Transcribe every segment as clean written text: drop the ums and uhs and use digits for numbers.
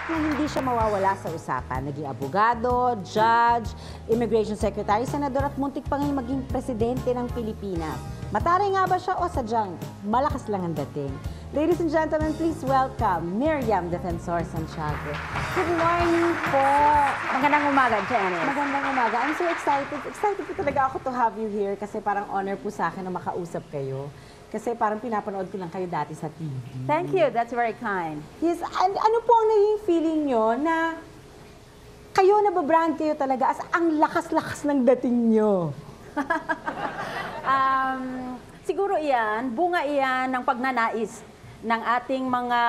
Tiyak na hindi siya mawawala sa usapan. Naging abogado, judge, immigration secretary, senador at muntik pa ngayon maging presidente ng Pilipinas. Mataray nga ba siya o sadyang malakas lang ang dating? Ladies and gentlemen, please welcome Miriam Defensor Santiago. Good morning po. Magandang umaga, Janice. Magandang umaga. I'm so excited. Excited po talaga ako to have you here kasi parang honor po sa akin na makausap kayo. Kasi parang pinapanood ko lang kayo dati sa TV. Thank you. That's very kind. Yes, ano po ang naging feeling nyo na kayo nababrand kayo talaga as ang lakas-lakas ng dating nyo? Siguro iyan, bunga iyan ng pagnanais ng ating mga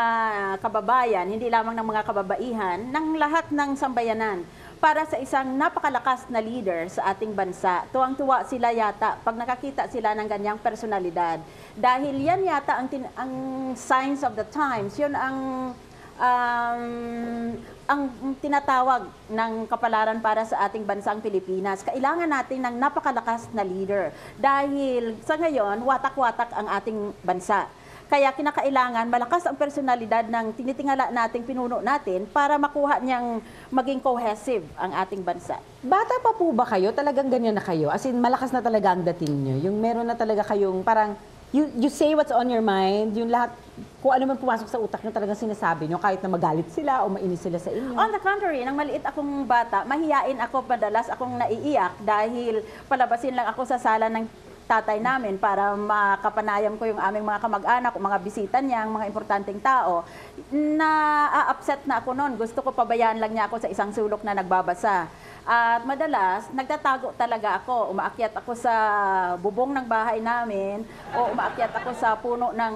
kababayan, hindi lamang ng mga kababaihan, ng lahat ng sambayanan para sa isang napakalakas na leader sa ating bansa. Tuwang-tuwa sila yata pag nakakita sila ng ganyang personalidad. Dahil yan yata ang signs of the times, yun ang tinatawag ng kapalaran para sa ating bansang Pilipinas. Kailangan natin ng napakalakas na leader. Dahil sa ngayon, watak-watak ang ating bansa. Kaya kinakailangan malakas ang personalidad ng tinitingala nating pinuno natin para makuha niyang maging cohesive ang ating bansa. Bata pa po ba kayo? Talagang ganyan na kayo? As in, malakas na talaga ang dating nyo? Yung meron na talaga kayong parang, you say what's on your mind, yung lahat, kung ano man pumasok sa utak nyo, talagang sinasabi nyo, kahit na magalit sila o mainis sila sa inyo. On the contrary, nang maliit akong bata, mahiyain ako, madalas akong naiiyak dahil palabasin lang ako sa sala ng tatay namin para makapanayam ko yung aming mga kamag-anak o mga bisita niya, mga importanteng tao. Na-upset na ako noon. Gusto ko pabayaan lang niya ako sa isang sulok na nagbabasa. At madalas, nagtatago talaga ako. Umaakyat ako sa bubong ng bahay namin o umaakyat ako sa puno ng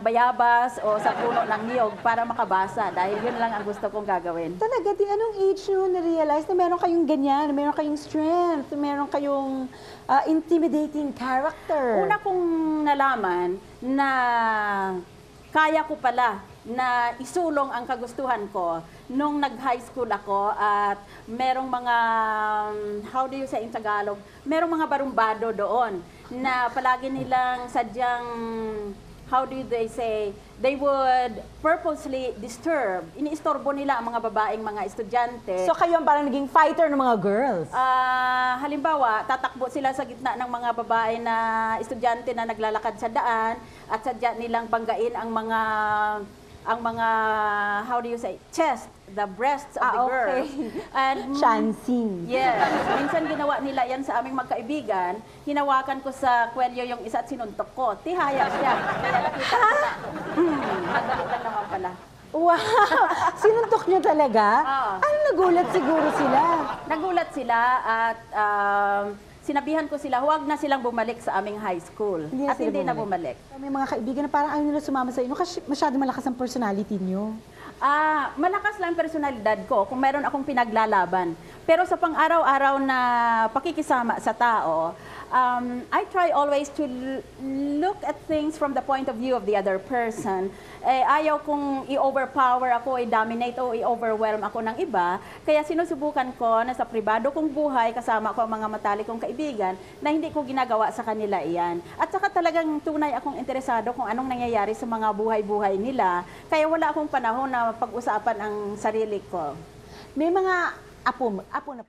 bayabas o sa puno ng niyog para makabasa dahil yun lang ang gusto kong gagawin. Talaga, anong age nyo na-realize na meron kayong ganyan, na meron kayong strength, na meron kayong intimidating character? Una kong nalaman na kaya ko pala na isulong ang kagustuhan ko nung nag-high school ako at merong mga, how do you say in Tagalog, merong mga barumbado doon na palagi nilang sadyang, how do they say, they would purposely disturb. Iniistorbo nila ang mga babaeng mga estudyante. So kayo ang parang naging fighter ng mga girls? Halimbawa, tatakbo sila sa gitna ng mga babae na estudyante na naglalakad sa daan at sadya nilang banggain ang mga how do you say, chest, the breasts of the girl. Okay. And Chancing. yes. Minsan ginawa nila yan sa aming magkaibigan. Hinawakan ko sa kwelyo yung isa at sinuntok ko. Tihaya siya. Kaya nakita ko na. Madali lang naman pala. Wow! Sinuntok nyo talaga? Ano, nagulat siguro sila? Nagulat sila at sinabihan ko sila, huwag na silang bumalik sa aming high school. At hindi na bumalik. May mga kaibigan na parang ayaw nila sumama sa inyo kasi masyado malakas ang personality nyo. Malakas lang ang personalidad ko kung meron akong pinaglalaban. Pero sa pang-araw-araw na pakikisama sa tao, I try always to look at things from the point of view of the other person. Ayaw kong i-overpower ako, i-dominate o i-overwhelm ako ng iba. Kaya sinusubukan ko na sa pribado kong buhay, kasama ko ang mga matalik kong kaibigan, na hindi ko ginagawa sa kanila iyan. At saka talagang tunay akong interesado kung anong nangyayari sa mga buhay-buhay nila. Kaya wala akong panahon na pag-usapan ang sarili ko. May mga apo na